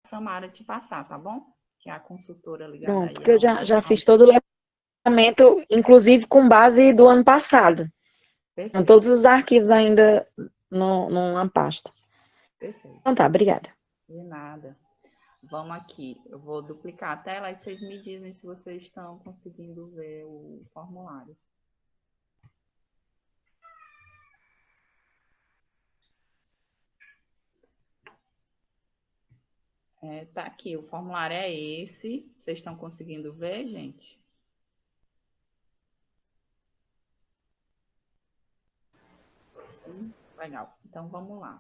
Samara te passar, tá bom? Que é a consultora ligada Pronto, aí porque eu já ao fiz todo o levantamento, inclusive com base do ano passado. Com perfeito, todos os arquivos ainda numa pasta. perfeito. Então tá, obrigada. De nada. Vamos aqui. Eu vou duplicar a tela e vocês me dizem se vocês estão conseguindo ver o formulário. Tá aqui, o formulário é esse. Vocês estão conseguindo ver, gente? Legal. Então vamos lá.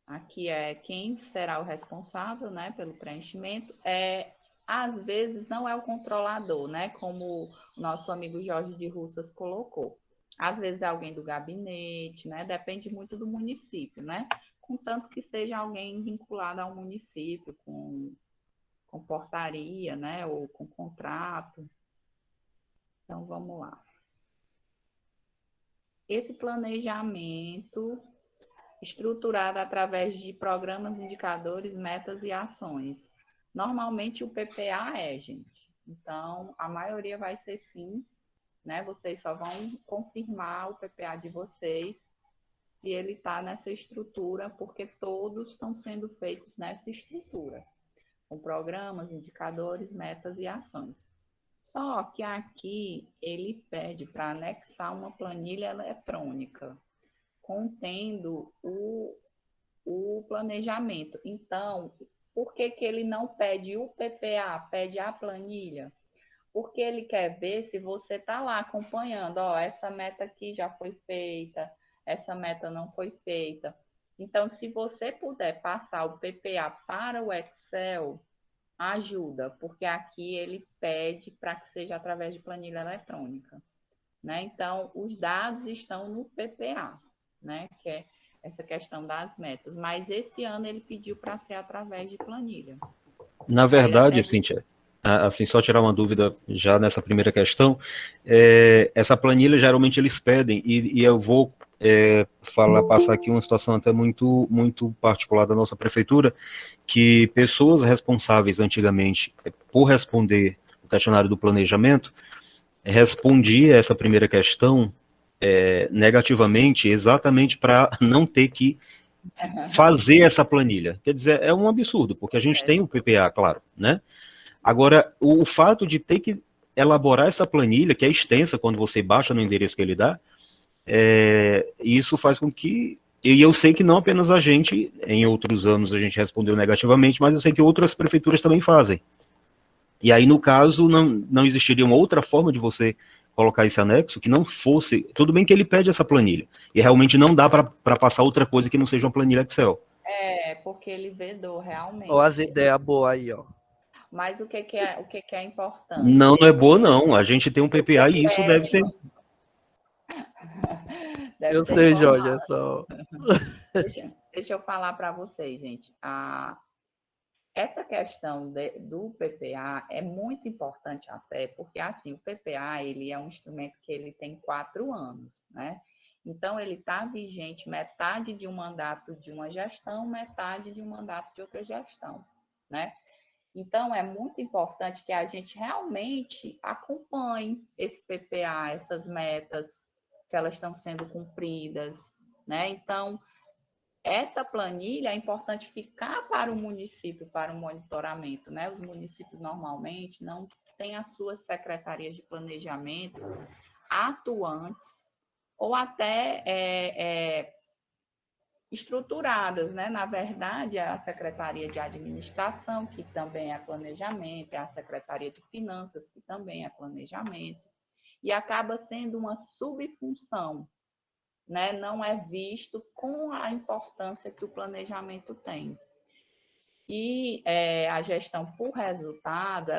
Aqui é quem será o responsável, né, pelo preenchimento. Às vezes não é o controlador, né, como o nosso amigo Jorge de Russas colocou. Às vezes é alguém do gabinete, né, depende muito do município, né, contanto que seja alguém vinculado ao município, com portaria, né, ou com contrato. Então vamos lá. Esse planejamento estruturado através de programas, indicadores, metas e ações. Normalmente o PPA gente. Então, a maioria vai ser sim, né? Vocês só vão confirmar o PPA de vocês se ele está nessa estrutura, porque todos estão sendo feitos nessa estrutura, com programas, indicadores, metas e ações. Só que aqui ele pede para anexar uma planilha eletrônica contendo o planejamento. Então, por que, que ele não pede o PPA, pede a planilha? Porque ele quer ver se você está lá acompanhando, ó, essa meta aqui já foi feita, essa meta não foi feita. Então, se você puder passar o PPA para o Excel, ajuda, porque aqui ele pede para que seja através de planilha eletrônica, né? Então, os dados estão no PPA, né? Que é essa questão das metas. Mas esse ano ele pediu para ser através de planilha. Na Aí ele até verdade, disse, Cíntia, assim, só tirar uma dúvida já nessa primeira questão, essa planilha geralmente eles pedem, e eu vou passar aqui uma situação até muito, muito particular da nossa prefeitura, que pessoas responsáveis antigamente por responder o questionário do planejamento, respondia essa primeira questão negativamente, exatamente para não ter que fazer essa planilha. Quer dizer, é um absurdo, porque a gente tem o PPA, claro, né? Agora, o fato de ter que elaborar essa planilha, que é extensa quando você baixa no endereço que ele dá, isso faz com que, e eu sei que não apenas a gente, em outros anos a gente respondeu negativamente, mas eu sei que outras prefeituras também fazem. E aí, no caso, não existiria uma outra forma de você colocar esse anexo que não fosse, tudo bem que ele pede essa planilha, e realmente não dá para passar outra coisa que não seja uma planilha Excel. porque ele vedou realmente. Olha as ideias boas aí, ó. Mas o que é importante? Não é boa, não. A gente tem um PPA e isso deve ser. Deve Eu ser sei, informado. Jorge, é só. Deixa eu falar para vocês, gente. Essa questão do PPA é muito importante até, porque assim, o PPA ele é um instrumento que ele tem 4 anos, né? Então, ele está vigente metade de um mandato de uma gestão, metade de um mandato de outra gestão, né? Então, é muito importante que a gente realmente acompanhe esse PPA, essas metas, se elas estão sendo cumpridas, né? Então, essa planilha é importante ficar para o município, para o monitoramento, né? Os municípios normalmente não têm as suas secretarias de planejamento atuantes ou até estruturadas, né? Na verdade, é a Secretaria de Administração, que também é planejamento, é a Secretaria de Finanças, que também é planejamento, e acaba sendo uma subfunção, né? Não é visto com a importância que o planejamento tem. E a gestão por resultado,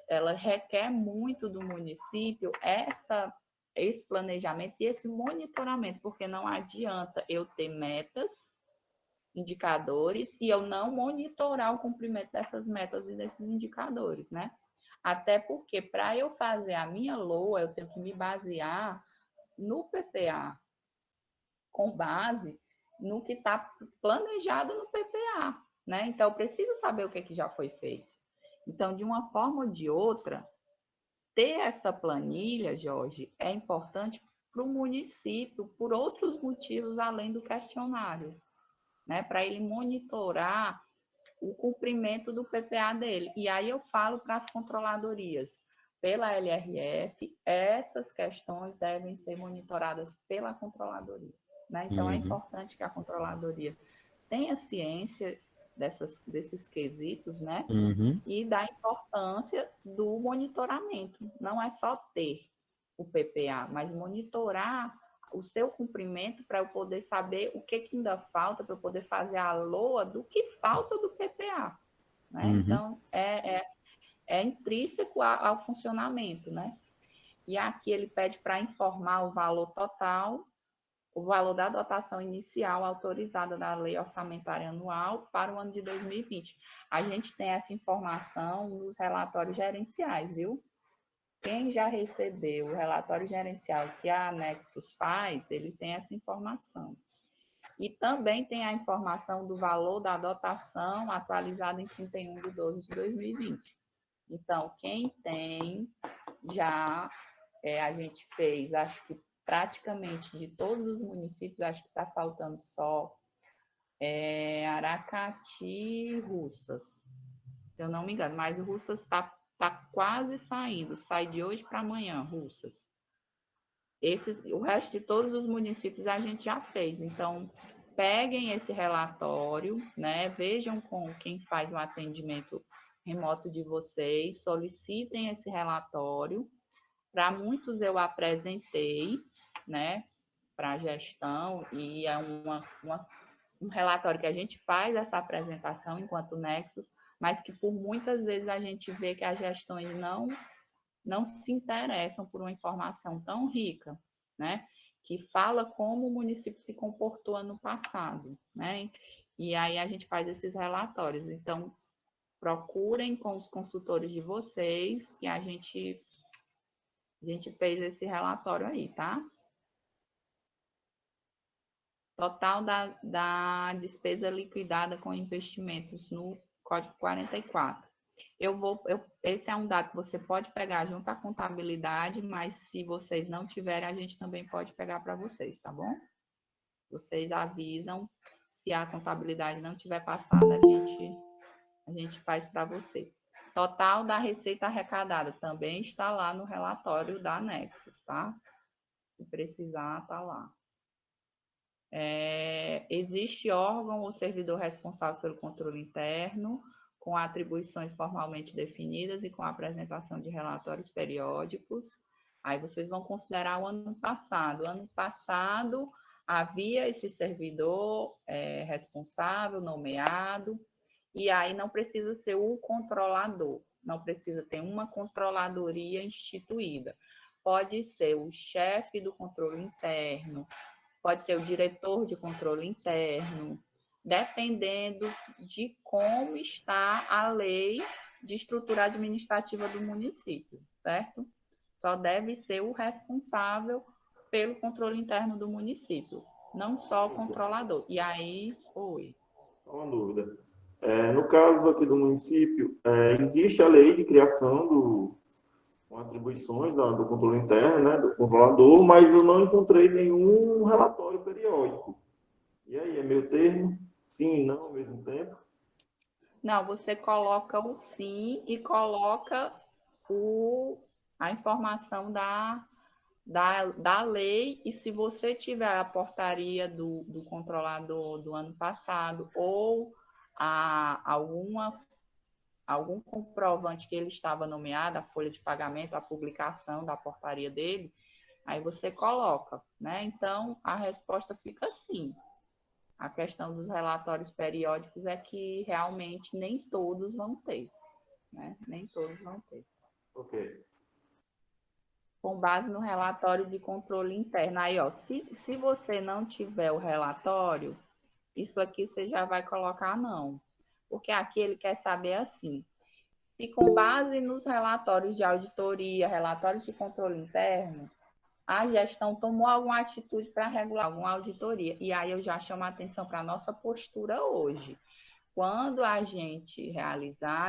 ela requer muito do município esse planejamento e esse monitoramento, porque não adianta eu ter metas, indicadores, e eu não monitorar o cumprimento dessas metas e desses indicadores, né? Até porque, para eu fazer a minha LOA, eu tenho que me basear no PPA, com base no que está planejado no PPA, né? Então, eu preciso saber o que, que já foi feito. Então, de uma forma ou de outra, ter essa planilha, Jorge, é importante para o município por outros motivos além do questionário, né? Para ele monitorar o cumprimento do PPA dele. E aí eu falo para as controladorias, pela LRF, essas questões devem ser monitoradas pela controladoria, né? Então, é importante que a controladoria tenha ciência desses quesitos, né? E da importância do monitoramento. Não é só ter o PPA, mas monitorar o seu cumprimento para eu poder saber o que ainda falta, para eu poder fazer a LOA do que falta do PPA. Né? Então, é intrínseco ao funcionamento. Né? E aqui ele pede para informar o valor total, o valor da dotação inicial autorizada da Lei Orçamentária Anual para o ano de 2020. A gente tem essa informação nos relatórios gerenciais, viu? Quem já recebeu o relatório gerencial que a Anexos faz, ele tem essa informação. E também tem a informação do valor da dotação atualizada em 31 de 12 de 2020. Então, quem tem, já a gente fez, acho que praticamente de todos os municípios, acho que está faltando só Aracati e Russas, se eu não me engano, mas o Russas está quase saindo, sai de hoje para amanhã, Russas. O resto de todos os municípios a gente já fez, então peguem esse relatório, né? Vejam com quem faz o atendimento remoto de vocês, solicitem esse relatório. Para muitos eu apresentei, né, para a gestão, e é um relatório que a gente faz essa apresentação enquanto Nexus, mas que por muitas vezes a gente vê que as gestões não se interessam por uma informação tão rica, né, que fala como o município se comportou ano passado, né, e aí a gente faz esses relatórios. Então, procurem com os consultores de vocês, que a gente fez esse relatório aí, tá? Total da despesa liquidada com investimentos no Código 44. Esse é um dado que você pode pegar junto à contabilidade, mas se vocês não tiverem, a gente também pode pegar para vocês, tá bom? Vocês avisam, se a contabilidade não tiver passada, a gente faz para você. Total da receita arrecadada também está lá no relatório da Nexus, tá? Se precisar, tá lá. Existe órgão ou servidor responsável pelo controle interno, com atribuições formalmente definidas e com a apresentação de relatórios periódicos. Aí vocês vão considerar o ano passado. Ano passado havia esse servidor responsável, nomeado, e aí não precisa ser o controlador, não precisa ter uma controladoria instituída. Pode ser o chefe do controle interno, pode ser o diretor de controle interno, dependendo de como está a lei de estrutura administrativa do município, certo? Só deve ser o responsável pelo controle interno do município, não só o controlador. E aí, Uma dúvida. No caso aqui do município, existe a lei de criação com atribuições do controle interno, né, do controlador, mas eu não encontrei nenhum relatório periódico. E aí, é meio termo? Sim e não ao mesmo tempo? Não, você coloca o sim e coloca a informação da lei, e se você tiver a portaria do controlador do ano passado ou algum comprovante que ele estava nomeado, a folha de pagamento, a publicação da portaria dele, aí você coloca, né? Então, a resposta fica assim. A questão dos relatórios periódicos é que realmente nem todos vão ter, né? Nem todos vão ter. Ok. Com base no relatório de controle interno. Aí, ó, se você não tiver o relatório, isso aqui você já vai colocar não. Porque aqui ele quer saber assim, se com base nos relatórios de auditoria, relatórios de controle interno, a gestão tomou alguma atitude para regular alguma auditoria. E aí eu já chamo a atenção para a nossa postura hoje. quando a gente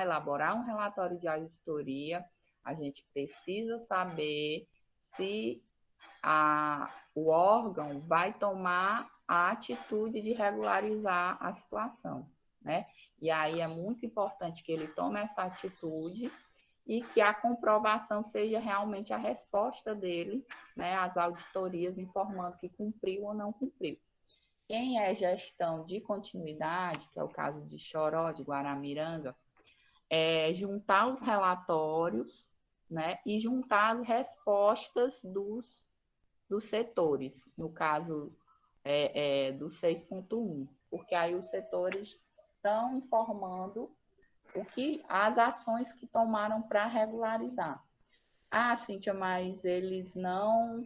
elaborar um relatório de auditoria, a gente precisa saber se o órgão vai tomar a atitude de regularizar a situação, né? E aí é muito importante que ele tome essa atitude e que a comprovação seja realmente a resposta dele, né, às auditorias, informando que cumpriu ou não cumpriu. Quem é gestão de continuidade, que é o caso de Choró, de Guaramiranga, é juntar os relatórios, né, e juntar as respostas dos setores, no caso do 6.1, porque aí os setores estão informando as ações que tomaram para regularizar. Ah, Cíntia, mas eles não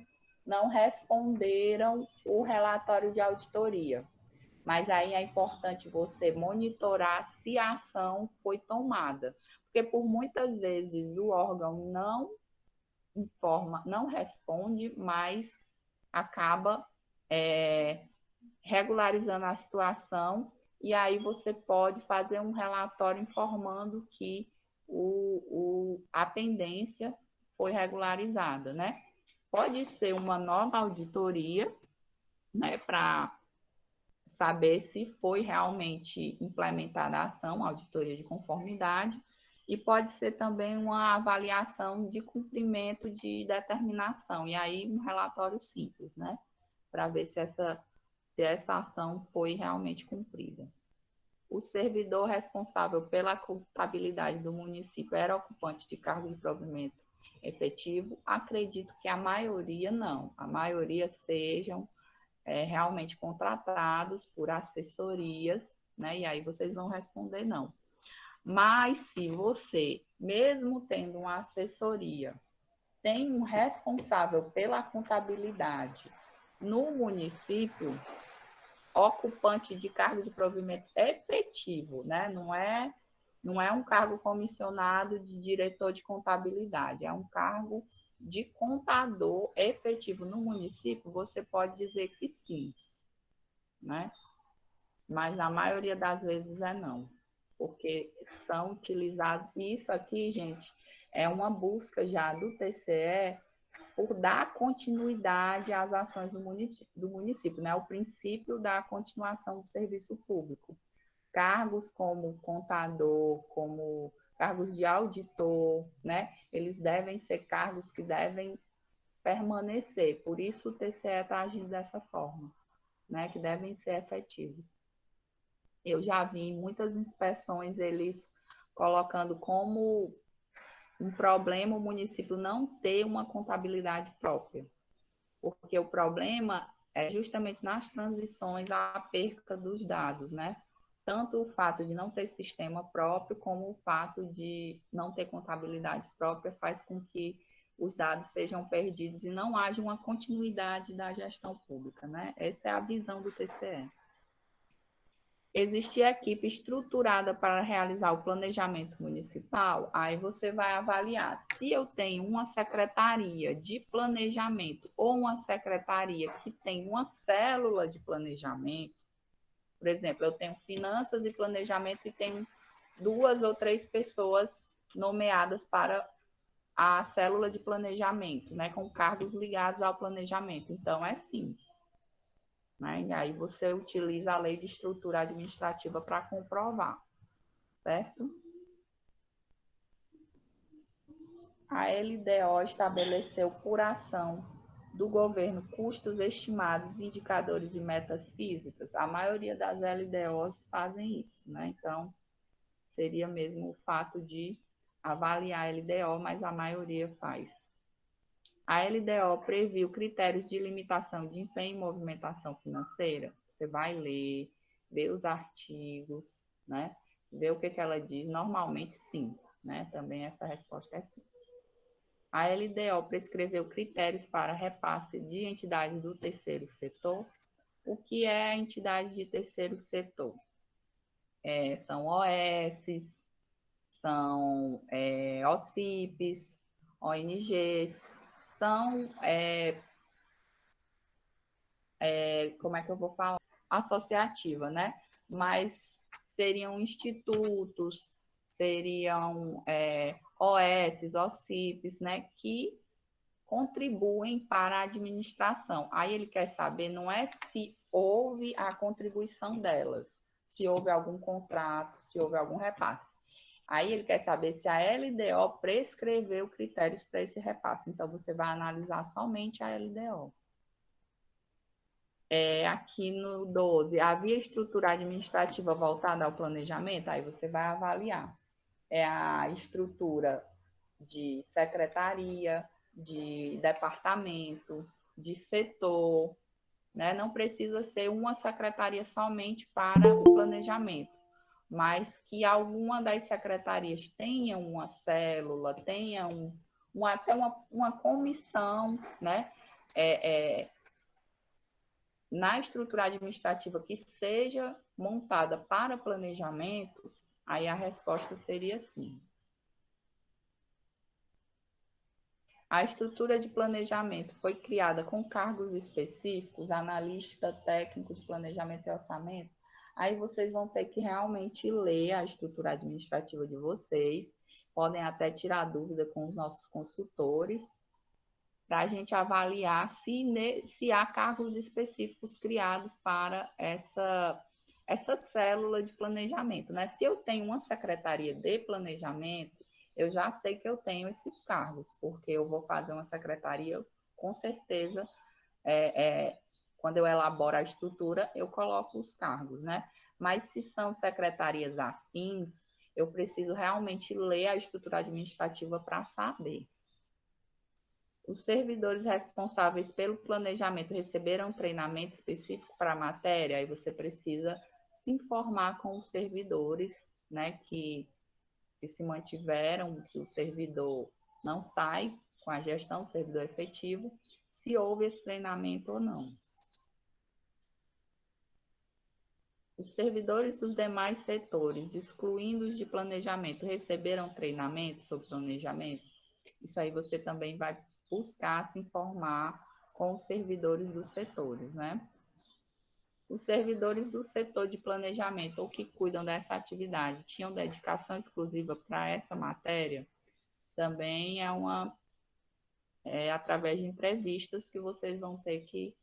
responderam o relatório de auditoria. Mas aí é importante você monitorar se a ação foi tomada. Porque por muitas vezes o órgão não informa, não responde, mas acaba regularizando a situação, e aí você pode fazer um relatório informando que a pendência foi regularizada, né? Pode ser uma nova auditoria, né, para saber se foi realmente implementada a ação, a auditoria de conformidade, e pode ser também uma avaliação de cumprimento de determinação, e aí um relatório simples, né, para ver se essa ação foi realmente cumprida. O servidor responsável pela contabilidade do município era ocupante de cargo de provimento efetivo? Acredito que a maioria não. A maioria sejam realmente contratados por assessorias, né? E aí vocês vão responder não. Mas se você, mesmo tendo uma assessoria, tem um responsável pela contabilidade no município, ocupante de cargo de provimento efetivo, né? Não é um cargo comissionado de diretor de contabilidade, é um cargo de contador efetivo no município, você pode dizer que sim, né? Mas na maioria das vezes é não, porque são utilizados, e isso aqui, gente, é uma busca já do TCE por dar continuidade às ações do município, né? O princípio da continuação do serviço público. Cargos como contador, como cargos de auditor, né? Eles devem ser cargos que devem permanecer. Por isso o TCE está agindo dessa forma, né? Que devem ser efetivos. Eu já vi em muitas inspeções eles colocando como um problema o município não ter uma contabilidade própria, porque o problema é justamente nas transições a perca dos dados, né? Tanto o fato de não ter sistema próprio, como o fato de não ter contabilidade própria faz com que os dados sejam perdidos e não haja uma continuidade da gestão pública, né? Essa é a visão do TCE. Existir equipe estruturada para realizar o planejamento municipal, aí você vai avaliar se eu tenho uma secretaria de planejamento ou uma secretaria que tem uma célula de planejamento. Por exemplo, eu tenho finanças e planejamento e tenho 2 ou 3 pessoas nomeadas para a célula de planejamento, né, com cargos ligados ao planejamento. Então, é sim. Né? E aí você utiliza a lei de estrutura administrativa para comprovar, certo? A LDO estabeleceu por ação do governo custos estimados, indicadores e metas físicas. A maioria das LDOs fazem isso, né? Então, seria mesmo o fato de avaliar a LDO, mas a maioria faz. A LDO previu critérios de limitação de empenho e movimentação financeira. Você vai ler, ver os artigos, né? Ver o que ela diz. Normalmente, sim, né? Também essa resposta é sim. A LDO prescreveu critérios para repasse de entidades do terceiro setor. O que é a entidade de terceiro setor? São OS, são OCIPs, ONGs, são, como é que eu vou falar? Associativa, né? Mas seriam institutos, seriam OS, OCIPs, né, que contribuem para a administração. Aí ele quer saber, não é se houve a contribuição delas, se houve algum contrato, se houve algum repasse. Aí ele quer saber se a LDO prescreveu critérios para esse repasse. Então, você vai analisar somente a LDO. Aqui no 12, havia estrutura administrativa voltada ao planejamento? Aí você vai avaliar. É a estrutura de secretaria, de departamento, de setor, né? Não precisa ser uma secretaria somente para o planejamento, mas que alguma das secretarias tenha uma célula, tenha até uma comissão, né? Na estrutura administrativa que seja montada para planejamento, aí a resposta seria sim. A estrutura de planejamento foi criada com cargos específicos, analista técnico de planejamento e orçamento. Aí vocês vão ter que realmente ler a estrutura administrativa de vocês, podem até tirar dúvida com os nossos consultores, para a gente avaliar se há cargos específicos criados para essa célula de planejamento, né? Se eu tenho uma secretaria de planejamento, eu já sei que eu tenho esses cargos, porque eu vou fazer uma secretaria, com certeza, quando eu elaboro a estrutura, eu coloco os cargos, né? Mas se são secretarias afins, eu preciso realmente ler a estrutura administrativa para saber. Os servidores responsáveis pelo planejamento receberam treinamento específico para a matéria? Aí você precisa se informar com os servidores, né, que se mantiveram, que o servidor não sai com a gestão do servidor efetivo, se houve esse treinamento ou não. Os servidores dos demais setores, excluindo os de planejamento, receberam treinamento sobre planejamento? Isso aí você também vai buscar se informar com os servidores dos setores, né? Os servidores do setor de planejamento ou que cuidam dessa atividade tinham dedicação exclusiva para essa matéria? Também através de entrevistas que vocês vão ter que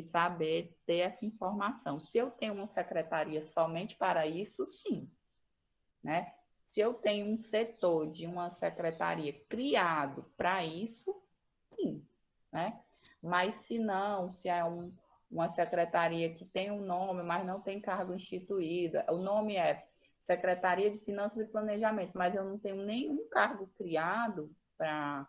saber ter essa informação. Se eu tenho uma secretaria somente para isso, sim, né? Se eu tenho um setor de uma secretaria criado para isso, sim, né? Mas se não, se é uma secretaria que tem um nome, mas não tem cargo instituído, o nome é Secretaria de Finanças e Planejamento, mas eu não tenho nenhum cargo criado para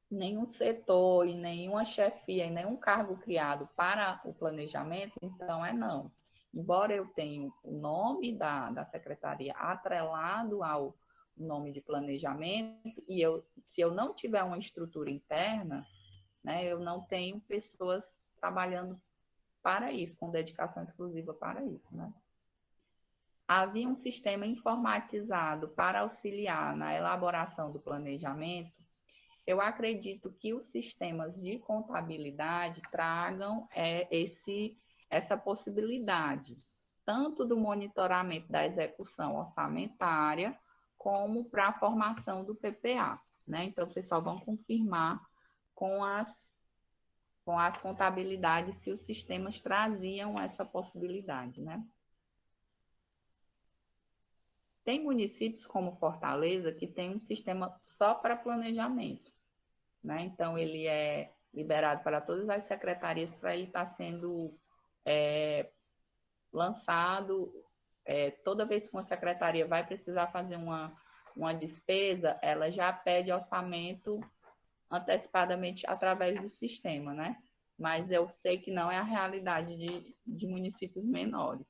nenhum setor e nenhuma chefia e nenhum cargo criado para o planejamento, então não. Embora eu tenha o nome da secretaria atrelado ao nome de planejamento, e se eu não tiver uma estrutura interna, né, eu não tenho pessoas trabalhando para isso, com dedicação exclusiva para isso, né? Havia um sistema informatizado para auxiliar na elaboração do planejamento? Eu acredito que os sistemas de contabilidade tragam essa possibilidade, tanto do monitoramento da execução orçamentária, como para a formação do PPA, né? Então, vocês só vão confirmar com as contabilidades se os sistemas traziam essa possibilidade, né? Tem municípios como Fortaleza que tem um sistema só para planejamento, né? Então, ele é liberado para todas as secretarias para ele estar sendo lançado. Toda vez que uma secretaria vai precisar fazer uma despesa, ela já pede orçamento antecipadamente através do sistema, né? Mas eu sei que não é a realidade de municípios menores.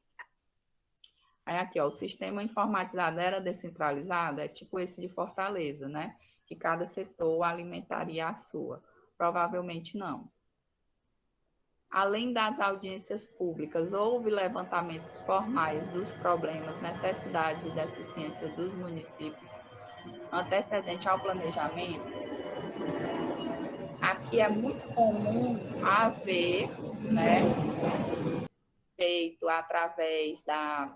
Aí aqui, ó, o sistema informatizado era descentralizado? É tipo esse de Fortaleza, né? Que cada setor alimentaria a sua. Provavelmente não. Além das audiências públicas, houve levantamentos formais dos problemas, necessidades e deficiências dos municípios antecedente ao planejamento? Aqui é muito comum haver, né, feito através da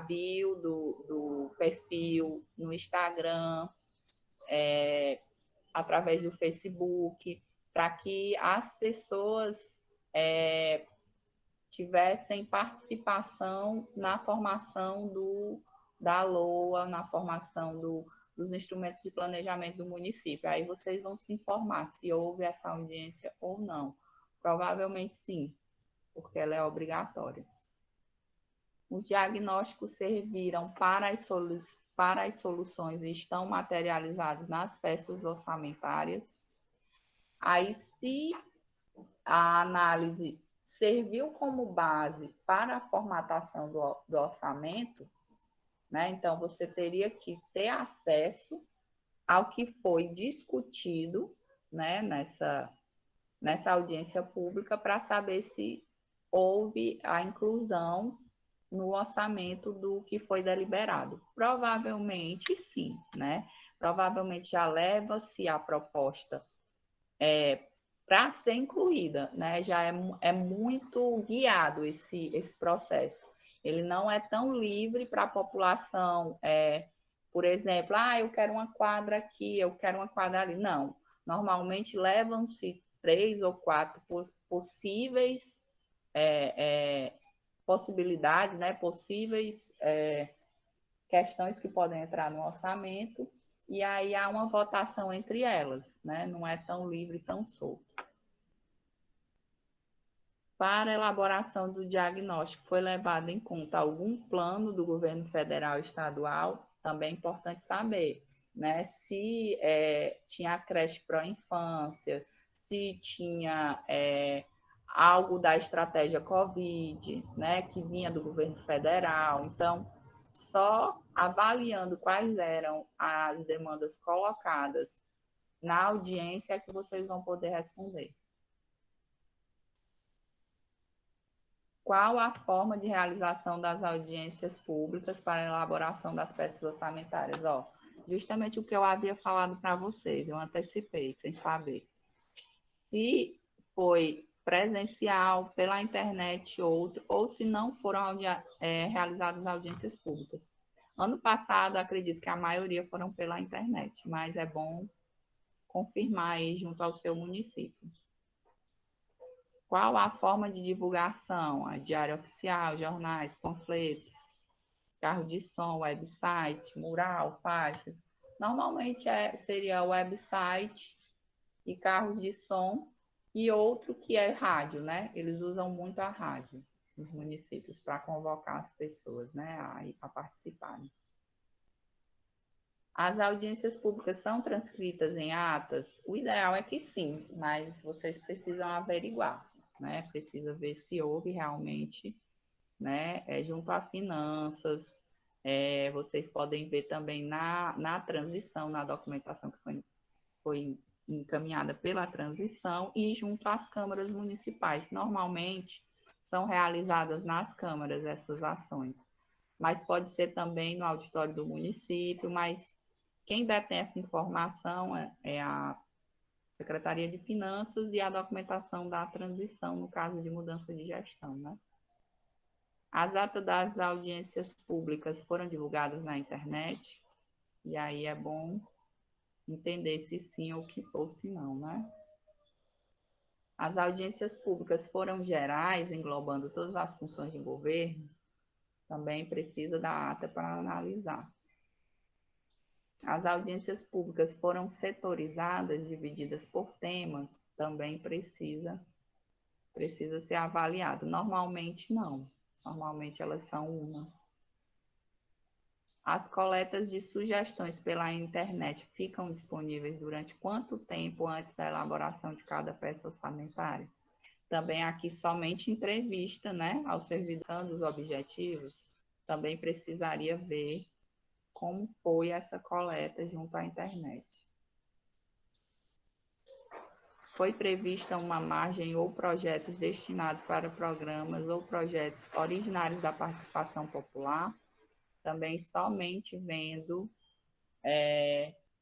bio do perfil no Instagram, através do Facebook, para que as pessoas tivessem participação na formação da LOA, na formação dos instrumentos de planejamento do município. Aí vocês vão se informar se houve essa audiência ou não. Provavelmente sim, porque ela é obrigatória. Os diagnósticos serviram para as soluções e estão materializados nas peças orçamentárias. Aí, se a análise serviu como base para a formatação do orçamento, né? Então, você teria que ter acesso ao que foi discutido, né, nessa audiência pública para saber se houve a inclusão no orçamento do que foi deliberado. Provavelmente sim, né? Provavelmente já leva-se a proposta para ser incluída, né? Já é muito guiado esse processo. Ele não é tão livre para a população, por exemplo, eu quero uma quadra aqui, eu quero uma quadra ali. Não, normalmente levam-se 3 ou 4 possíveis possibilidades, né? Possíveis questões que podem entrar no orçamento, e aí há uma votação entre elas, né? Não é tão livre, tão solto. Para a elaboração do diagnóstico, foi levado em conta algum plano do governo federal e estadual? Também é importante saber, né? Se tinha a creche pró-infância, se tinha algo da estratégia Covid, né? Que vinha do governo federal. Então, só avaliando quais eram as demandas colocadas na audiência é que vocês vão poder responder. Qual a forma de realização das audiências públicas para a elaboração das peças orçamentárias? Justamente o que eu havia falado para vocês, eu antecipei, sem saber. Se foi presencial, pela internet, ou se não foram realizadas audiências públicas. Ano passado, acredito que a maioria foram pela internet, mas é bom confirmar aí junto ao seu município. Qual a forma de divulgação? A diário oficial, jornais, panfletos, carro de som, website, mural, faixas. Normalmente seria website e carros de som, e outro que é rádio, né? Eles usam muito a rádio nos municípios para convocar as pessoas, né, a participarem. As audiências públicas são transcritas em atas? O ideal é que sim, mas vocês precisam averiguar, né? Precisa ver se houve realmente, né? Junto a finanças, vocês podem ver também na transição, na documentação que foi encaminhada pela transição, e junto às câmaras municipais. Normalmente são realizadas nas câmaras essas ações, mas pode ser também no auditório do município, mas quem detém essa informação é a Secretaria de Finanças e a documentação da transição, no caso de mudança de gestão, né? As atas das audiências públicas foram divulgadas na internet, e aí é bom entender se sim ou se não, né? As audiências públicas foram gerais, englobando todas as funções de governo, também precisa da ata para analisar. As audiências públicas foram setorizadas, divididas por temas, também precisa ser avaliado. Normalmente não, normalmente elas são umas. As coletas de sugestões pela internet ficam disponíveis durante quanto tempo antes da elaboração de cada peça orçamentária? Também aqui somente entrevista, né, ao servidor dos objetivos, também precisaria ver como foi essa coleta junto à internet. Foi prevista uma margem ou projetos destinados para programas ou projetos originários da participação popular? Também somente vendo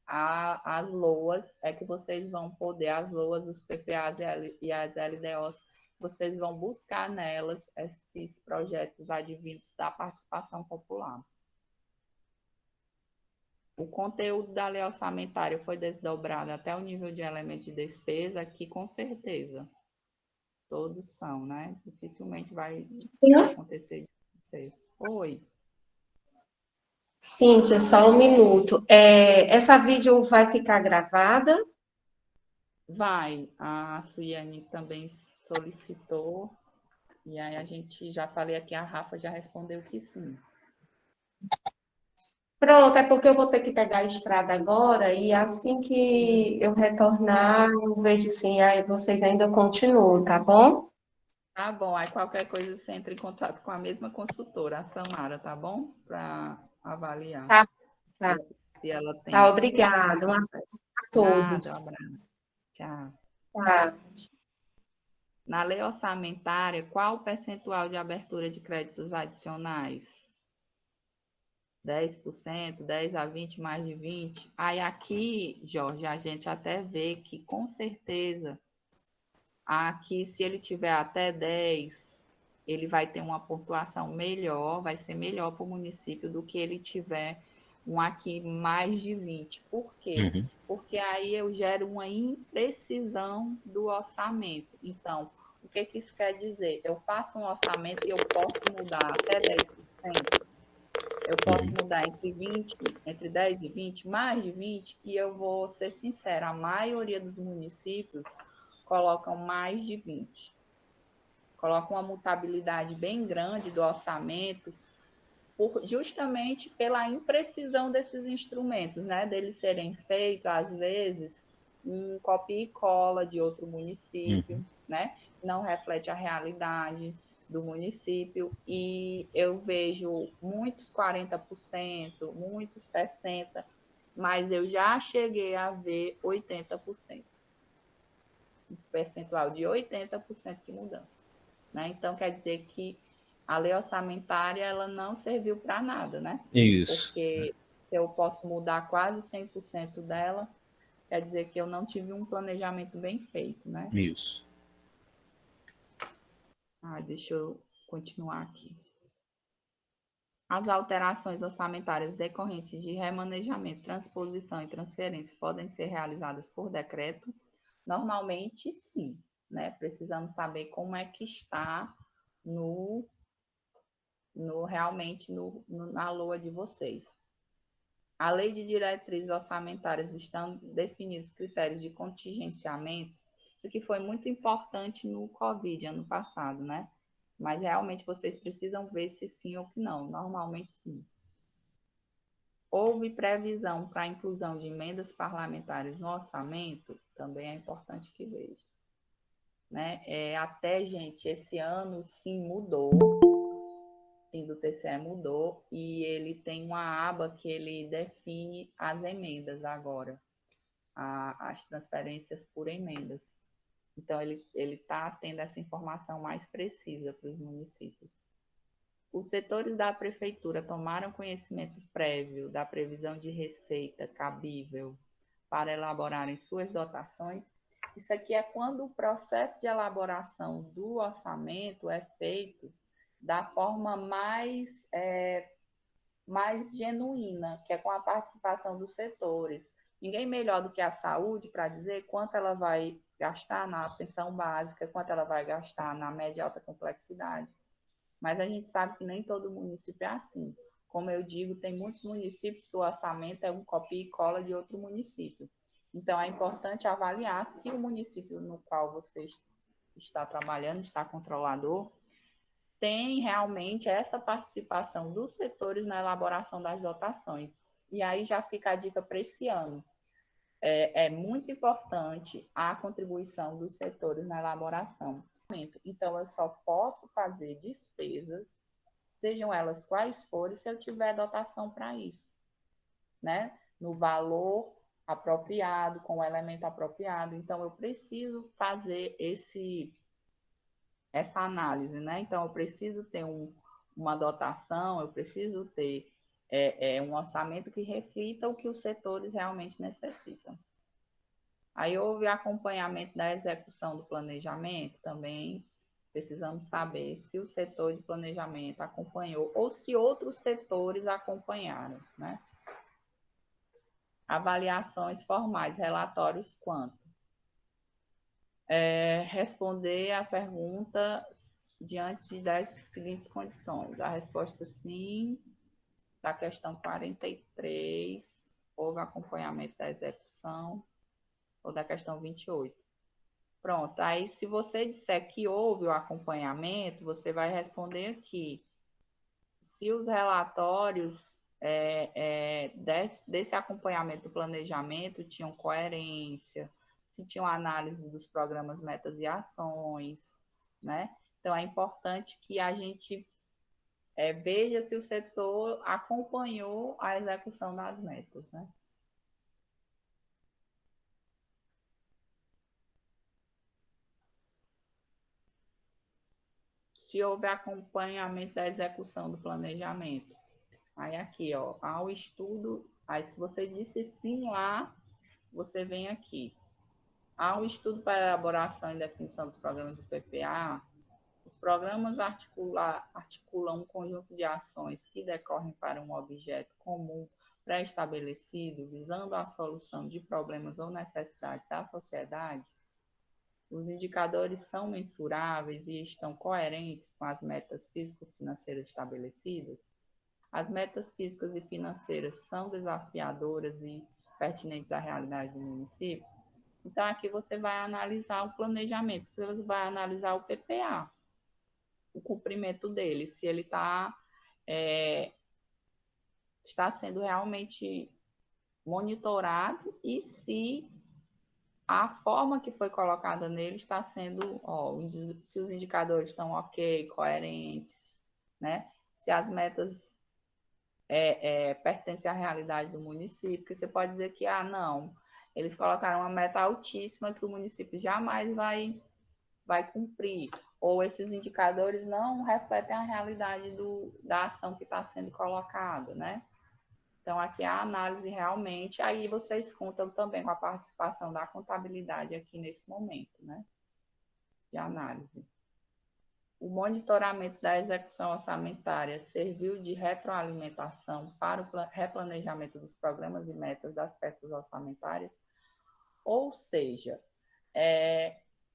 as LOAs, é que vocês vão poder, as LOAs, os PPAs e as LDOs, vocês vão buscar nelas esses projetos advindos da participação popular. O conteúdo da lei orçamentária foi desdobrado até o nível de elemento de despesa, que com certeza todos são, né? Dificilmente vai acontecer isso. Oi. Cíntia, só um minuto. Essa vídeo vai ficar gravada? Vai. A Suiane também solicitou. E aí a gente já falei aqui, a Rafa já respondeu que sim. Pronto, é porque eu vou ter que pegar a estrada agora e assim que eu retornar, eu vejo sim, aí vocês ainda continuam, tá bom? Tá bom, aí qualquer coisa você entra em contato com a mesma consultora, a Samara, tá bom? Para avaliar Tá, tá, se ela tá, tem. obrigada. Um abraço a Nada, um todos. abraço. Tchau. Tá. Na lei orçamentária, qual o percentual de abertura de créditos adicionais? 10%, 10 a 20, mais de 20? Aí aqui, Jorge, a gente até vê que com certeza, aqui se ele tiver até 10, ele vai ter uma pontuação melhor, vai ser melhor para o município do que ele tiver um aqui mais de 20. Por quê? Uhum. Porque aí eu gero uma imprecisão do orçamento. Então, o que isso quer dizer? Eu faço um orçamento e eu posso mudar até 10%. Eu posso mudar entre 10 e 20, mais de 20, e eu vou ser sincera, a maioria dos municípios colocam mais de 20. Colocam uma mutabilidade bem grande do orçamento, justamente pela imprecisão desses instrumentos, né? Deles serem feitos, às vezes, em copia e cola de outro município, né? Não reflete a realidade do município, e eu vejo muitos 40%, muitos 60%, mas eu já cheguei a ver 80%. Um percentual de 80% de mudança. Né? Então, quer dizer que a lei orçamentária ela não serviu para nada, né? Isso. Porque se eu posso mudar quase 100% dela, quer dizer que eu não tive um planejamento bem feito, né? Isso. Deixa eu continuar aqui. As alterações orçamentárias decorrentes de remanejamento, transposição e transferência podem ser realizadas por decreto? Normalmente, sim, né? Precisamos saber como é que está realmente na LOA de vocês. A lei de diretrizes orçamentárias estão definidos critérios de contingenciamento. Isso aqui foi muito importante no Covid, ano passado, né? Mas realmente vocês precisam ver se sim ou que não. Normalmente sim. Houve previsão para a inclusão de emendas parlamentares no orçamento? Também é importante que veja. Né? Até, gente, esse ano sim mudou. Do TCE mudou e ele tem uma aba que ele define as emendas agora, as transferências por emendas. Então, ele está tendo essa informação mais precisa para os municípios. Os setores da prefeitura tomaram conhecimento prévio da previsão de receita cabível para elaborarem suas dotações. Isso aqui é quando o processo de elaboração do orçamento é feito da forma mais genuína, que é com a participação dos setores. Ninguém melhor do que a saúde para dizer quanto ela vai gastar na atenção básica, quanto ela vai gastar na média e alta complexidade. Mas a gente sabe que nem todo município é assim. Como eu digo, tem muitos municípios que o orçamento é um copia e cola de outro município. Então, é importante avaliar se o município no qual você está trabalhando, está controlador, tem realmente essa participação dos setores na elaboração das dotações. E aí já fica a dica para esse ano. É muito importante a contribuição dos setores na elaboração. Então, eu só posso fazer despesas, sejam elas quais forem, se eu tiver dotação para isso, né? No valor apropriado, com o elemento apropriado. Então, eu preciso fazer essa análise, né? Então, eu preciso ter uma dotação, eu preciso ter um orçamento que reflita o que os setores realmente necessitam. Aí houve acompanhamento da execução do planejamento também. Precisamos saber se o setor de planejamento acompanhou ou se outros setores acompanharam, né? Avaliações formais, relatórios quanto? Responder a pergunta diante das seguintes condições. A resposta sim, da questão 43, houve acompanhamento da execução, ou da questão 28. Pronto, aí se você disser que houve o acompanhamento, você vai responder aqui. Se os relatórios desse acompanhamento do planejamento tinham coerência, se tinham análise dos programas, metas e ações, né? Então, é importante que a gente veja se o setor acompanhou a execução das metas, né? Se houve acompanhamento da execução do planejamento. Aí aqui, ó, ao estudo, aí se você disse sim lá, você vem aqui. Há um estudo para elaboração e definição dos programas do PPA. Os programas articulam um conjunto de ações que decorrem para um objeto comum pré-estabelecido, visando a solução de problemas ou necessidades da sociedade. Os indicadores são mensuráveis e estão coerentes com as metas físico-financeiras estabelecidas. As metas físicas e financeiras são desafiadoras e pertinentes à realidade do município. Então, aqui você vai analisar o planejamento, você vai analisar o PPA, o cumprimento dele, se ele está sendo realmente monitorado e se a forma que foi colocada nele está sendo, se os indicadores estão ok, coerentes, né? Se as metas pertencem à realidade do município, porque você pode dizer que, não, eles colocaram uma meta altíssima que o município jamais vai cumprir, ou esses indicadores não refletem a realidade da ação que está sendo colocada, né? Então, aqui é a análise realmente, aí vocês contam também com a participação da contabilidade aqui nesse momento, né? De análise. O monitoramento da execução orçamentária serviu de retroalimentação para o replanejamento dos programas e metas das peças orçamentárias, ou seja,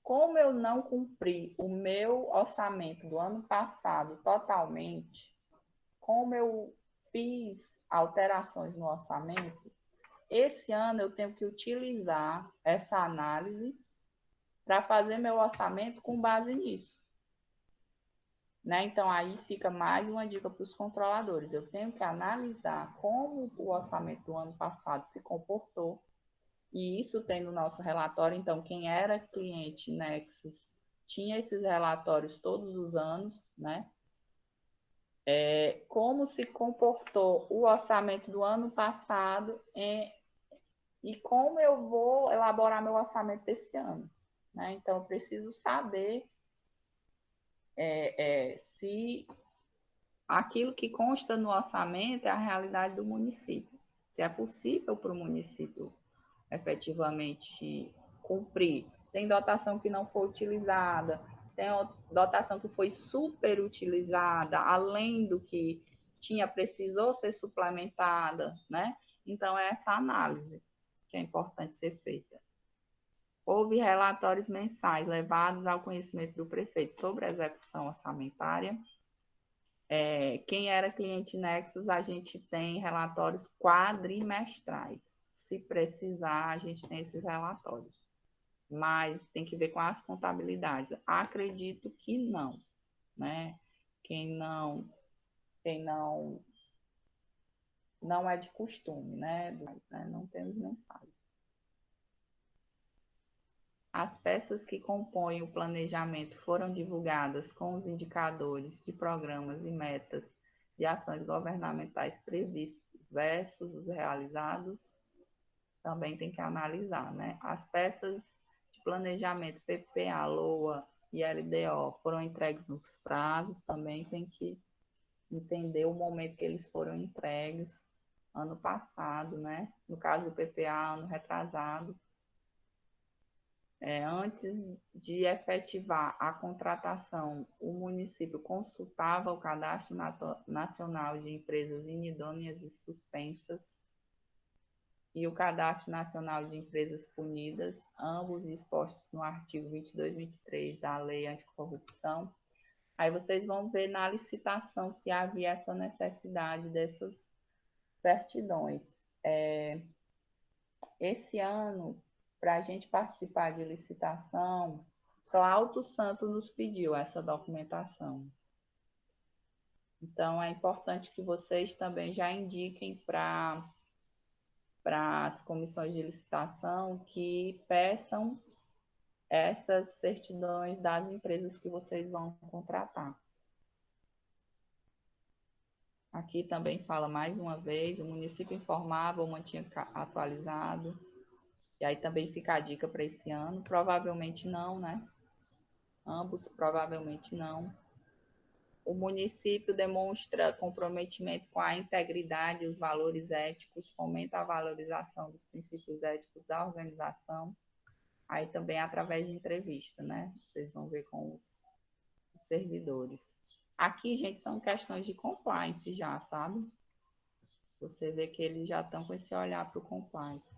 como eu não cumpri o meu orçamento do ano passado totalmente, como eu fiz alterações no orçamento, esse ano eu tenho que utilizar essa análise para fazer meu orçamento com base nisso. Né? Então, aí fica mais uma dica para os controladores. Eu tenho que analisar como o orçamento do ano passado se comportou, e isso tem no nosso relatório. Então, quem era cliente Nexus tinha esses relatórios todos os anos, né? Como se comportou o orçamento do ano passado e como eu vou elaborar meu orçamento desse ano, né? Então, eu preciso saber se aquilo que consta no orçamento é a realidade do município. Se é possível para o município efetivamente cumprir. Tem dotação que não foi utilizada, tem dotação que foi superutilizada, além do que precisou ser suplementada, né? Então, é essa análise que é importante ser feita. Houve relatórios mensais levados ao conhecimento do prefeito sobre a execução orçamentária. Quem era cliente Nexus, a gente tem relatórios quadrimestrais. Se precisar, a gente tem esses relatórios. Mas tem que ver com as contabilidades. Acredito que não, né? Quem não é de costume, né? Não temos mensagem. As peças que compõem o planejamento foram divulgadas com os indicadores de programas e metas de ações governamentais previstos versus os realizados. Também tem que analisar, né? As peças de planejamento PPA, LOA e LDO foram entregues nos prazos, também tem que entender o momento que eles foram entregues, ano passado, né? No caso do PPA, ano retrasado. Antes de efetivar a contratação, o município consultava o Cadastro Nacional de Empresas Inidôneas e Suspensas e o Cadastro Nacional de Empresas Punidas, ambos expostos no artigo 22 e 23 da Lei Anticorrupção. Aí vocês vão ver na licitação se havia essa necessidade dessas certidões. Esse ano, para a gente participar de licitação, só Alto Santo nos pediu essa documentação. Então, é importante que vocês também já indiquem para as comissões de licitação que peçam essas certidões das empresas que vocês vão contratar. Aqui também fala mais uma vez, o município informava ou mantinha atualizado. E aí também fica a dica para esse ano. Provavelmente não, né? Ambos provavelmente não. O município demonstra comprometimento com a integridade e os valores éticos, fomenta a valorização dos princípios éticos da organização. Aí também através de entrevista, né? Vocês vão ver com os servidores. Aqui, gente, são questões de compliance já, sabe? Você vê que eles já estão com esse olhar para o compliance.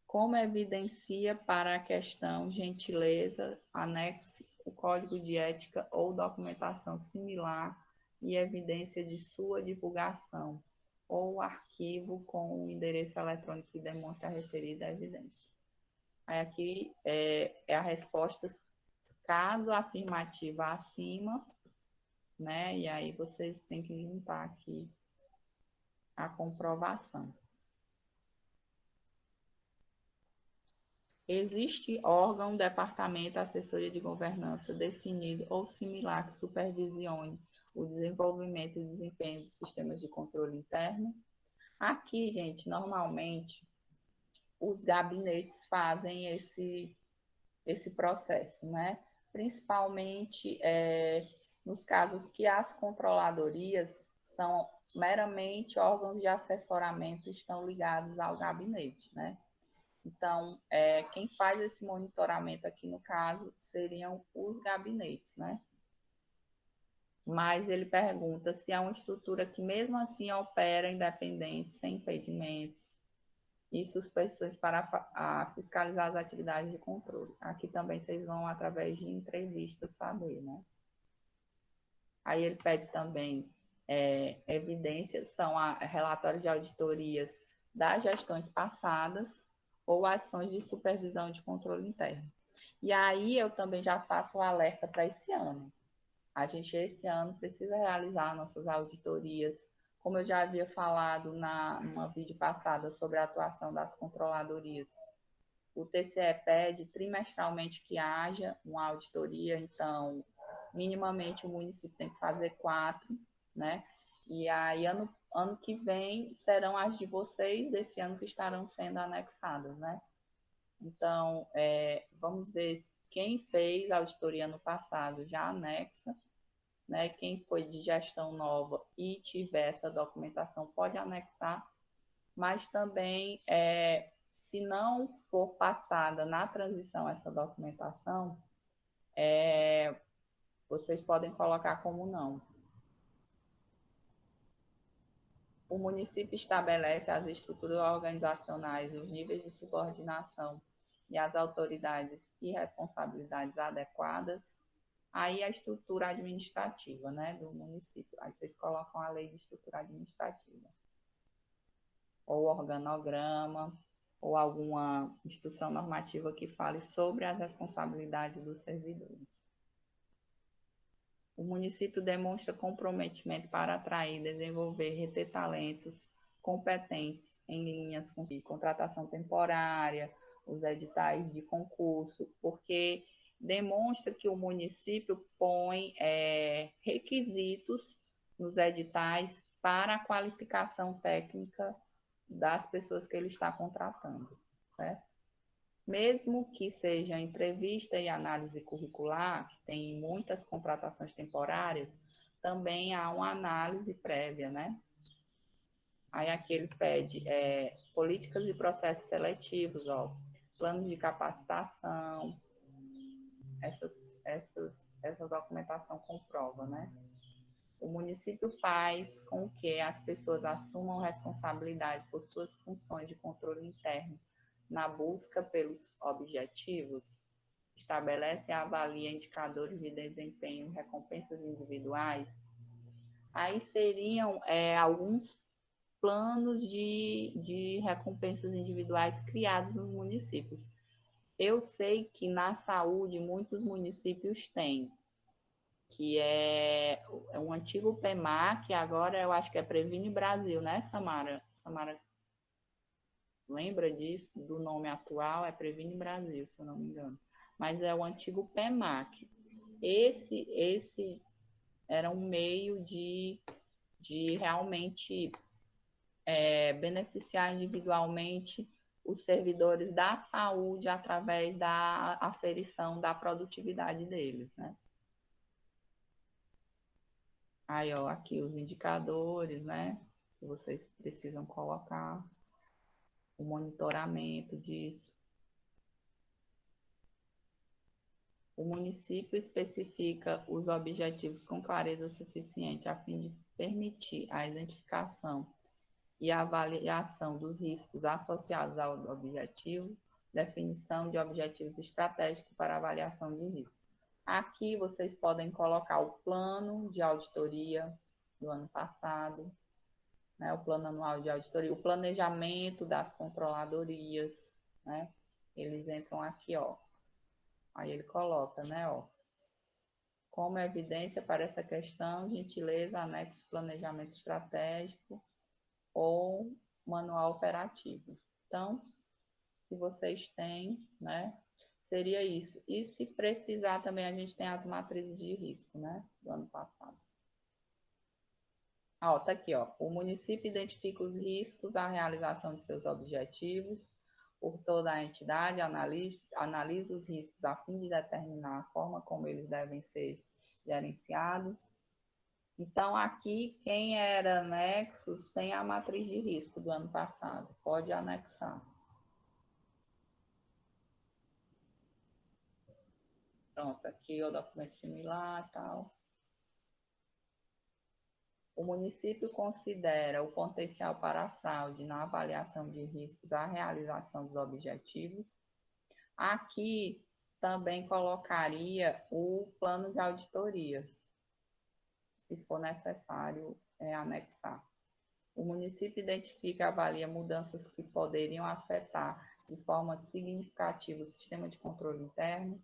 Como evidencia para a questão gentileza, anexe o código de ética ou documentação similar e evidência de sua divulgação, ou arquivo com o endereço eletrônico que demonstra a referida evidência. Aí aqui é a resposta caso afirmativa acima, né? E aí vocês têm que juntar aqui a comprovação. Existe órgão, departamento, assessoria de governança definido ou similar que supervisione o desenvolvimento e desempenho dos sistemas de controle interno? Aqui, gente, normalmente, os gabinetes fazem esse processo, né? Principalmente nos casos que as controladorias são meramente órgãos de assessoramento, estão ligados ao gabinete, né? Então, quem faz esse monitoramento aqui, no caso, seriam os gabinetes, né? Mas ele pergunta se é uma estrutura que, mesmo assim, opera independente, sem impedimentos e suspensões para fiscalizar as atividades de controle. Aqui também vocês vão, através de entrevistas, saber, né? Aí ele pede também evidências, são relatórios de auditorias das gestões passadas, ou ações de supervisão de controle interno. E aí eu também já faço o alerta para esse ano. A gente, esse ano, precisa realizar nossas auditorias. Como eu já havia falado numa vídeo passada sobre a atuação das controladorias, o TCE pede trimestralmente que haja uma auditoria, então, minimamente o município tem que fazer 4, né? E aí, ano que vem, serão as de vocês desse ano que estarão sendo anexadas, né? Então, vamos ver quem fez a auditoria no passado já anexa, né? Quem foi de gestão nova e tiver essa documentação pode anexar, mas também, se não for passada na transição essa documentação, vocês podem colocar como não. O município estabelece as estruturas organizacionais, os níveis de subordinação e as autoridades e responsabilidades adequadas. Aí a estrutura administrativa, né, do município. Aí vocês colocam a lei de estrutura administrativa. Ou organograma, ou alguma instrução normativa que fale sobre as responsabilidades dos servidores. O município demonstra comprometimento para atrair, desenvolver e reter talentos competentes em linhas de contratação temporária, os editais de concurso, porque demonstra que o município põe requisitos nos editais para a qualificação técnica das pessoas que ele está contratando, certo? Mesmo que seja entrevista e análise curricular, que tem muitas contratações temporárias, também há uma análise prévia, né? Aí aqui ele pede políticas e processos seletivos, ó. planos de capacitação, essa documentação comprova, né? O município faz com que as pessoas assumam responsabilidade por suas funções de controle interno na busca pelos objetivos, estabelece e avalia indicadores de desempenho e recompensas individuais. Aí seriam alguns planos de recompensas individuais criados nos municípios. Eu sei que na saúde muitos municípios têm, que é um antigo PEMAC, que agora eu acho que é Previne Brasil, né, Samara? Samara lembra disso? Do nome atual é Previne Brasil, se eu não me engano. Mas é o antigo PEMAC. Esse era um meio de realmente beneficiar individualmente os servidores da saúde através da aferição da produtividade deles, né? Aí, ó, aqui os indicadores, né? Que vocês precisam colocar, o monitoramento disso. O município especifica os objetivos com clareza suficiente a fim de permitir a identificação e a avaliação dos riscos associados ao objetivo, definição de objetivos estratégicos para avaliação de risco. Aqui vocês podem colocar o plano de auditoria do ano passado, né, o plano anual de auditoria, o planejamento das controladorias, né? Eles entram aqui, ó. Aí ele coloca, né, ó. Como evidência para essa questão, gentileza, anexo planejamento estratégico ou manual operativo. Então, se vocês têm, né, seria isso. E se precisar também, a gente tem as matrizes de risco, né, do ano passado. Ó, tá aqui, ó. O município identifica os riscos à realização de seus objetivos por toda a entidade, analisa os riscos a fim de determinar a forma como eles devem ser gerenciados. Então, aqui, quem era anexos tem a matriz de risco do ano passado. Pode anexar. Pronto, aqui o documento similar e tal. O município considera o potencial para fraude na avaliação de riscos à realização dos objetivos. Aqui também colocaria o plano de auditorias, se for necessário anexar. O município identifica e avalia mudanças que poderiam afetar de forma significativa o sistema de controle interno,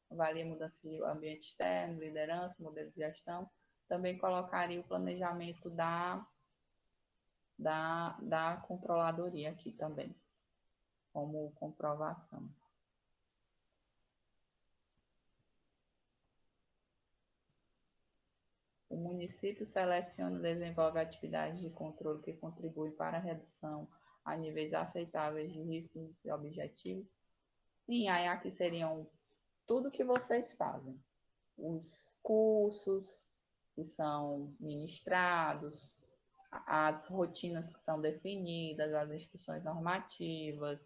avalia mudanças de ambiente externo, liderança, modelos de gestão. Também colocaria o planejamento da controladoria aqui também, como comprovação. O município seleciona e desenvolve atividades de controle que contribuem para a redução a níveis aceitáveis de riscos e objetivos. Sim, aí aqui seriam tudo que vocês fazem. Os cursos que são ministrados, as rotinas que são definidas, as instruções normativas,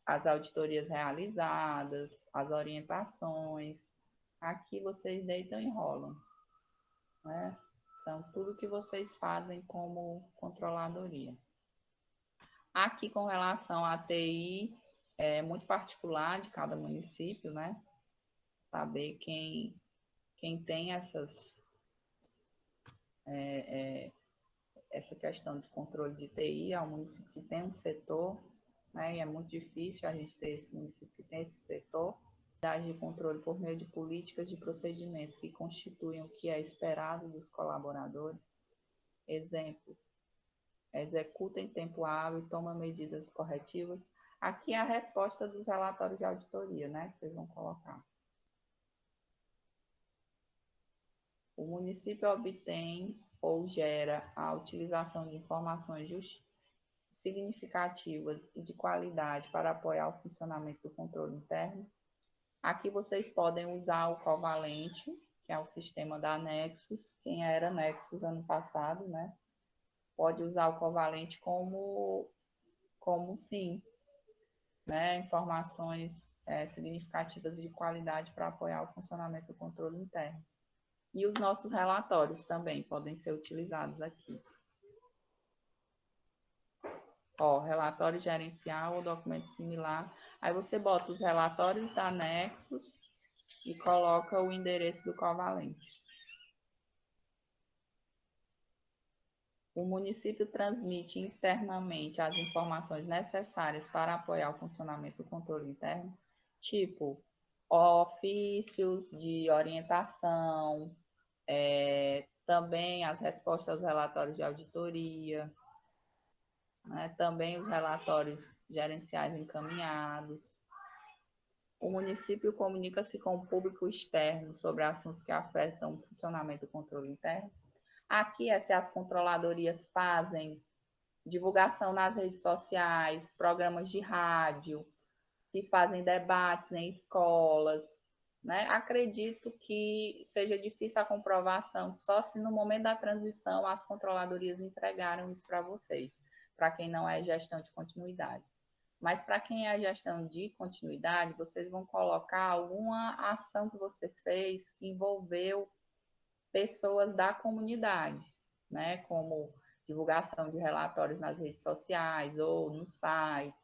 as auditorias realizadas, as orientações. Aqui vocês deitam e rolam, né? São tudo que vocês fazem como controladoria. Aqui, com relação à TI, é muito particular de cada município, né? Saber quem tem essa questão de controle de TI, é um município que tem um setor, né? E é muito difícil a gente ter esse município que tem esse setor. De controle por meio de políticas de procedimento que constituem o que é esperado dos colaboradores. Exemplo, executa em tempo hábil e toma medidas corretivas. Aqui é a resposta dos relatórios de auditoria, né? Que vocês vão colocar. O município obtém ou gera a utilização de informações significativas e de qualidade para apoiar o funcionamento do controle interno. Aqui vocês podem usar o Covalente, que é o sistema da Nexus. Quem era Nexus ano passado, né? Pode usar o Covalente como sim, né, informações significativas de qualidade para apoiar o funcionamento do controle interno. E os nossos relatórios também podem ser utilizados aqui. Ó, relatório gerencial ou documento similar. Aí você bota os relatórios anexos e coloca o endereço do covalente. O município transmite internamente as informações necessárias para apoiar o funcionamento do controle interno, tipo ofícios de orientação, também as respostas aos relatórios de auditoria, né, também os relatórios gerenciais encaminhados. O município comunica-se com o público externo sobre assuntos que afetam o funcionamento do controle interno. Aqui é se as controladorias fazem divulgação nas redes sociais, programas de rádio, se fazem debates em escolas, né? Acredito que seja difícil a comprovação, só se no momento da transição as controladorias entregaram isso para vocês, para quem não é gestão de continuidade. Mas para quem é gestão de continuidade, vocês vão colocar alguma ação que você fez que envolveu pessoas da comunidade, né? Como divulgação de relatórios nas redes sociais ou no site,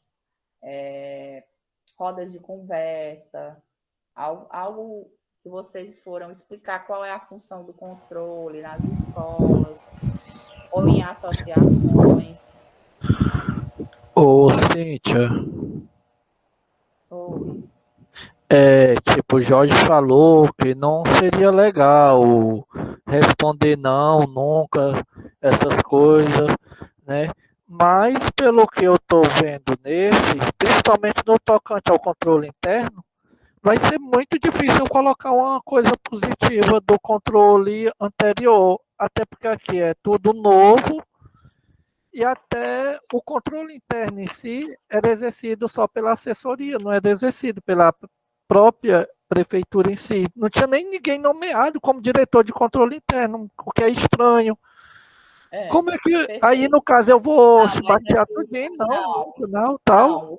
rodas de conversa, algo que vocês foram explicar qual é a função do controle nas escolas ou em associações. Ô, Cíntia, Oi. tipo, o Jorge falou que não seria legal responder não, nunca, essas coisas, né? Mas, pelo que eu tô vendo nesse, principalmente no tocante ao controle interno, vai ser muito difícil colocar uma coisa positiva do controle anterior, até porque aqui é tudo novo e até o controle interno em si era exercido só pela assessoria, não era exercido pela própria prefeitura em si. Não tinha nem ninguém nomeado como diretor de controle interno, o que é estranho. Como é que. Aí, no caso, eu vou Não, mas batear tudinho? Não, não, tal. não,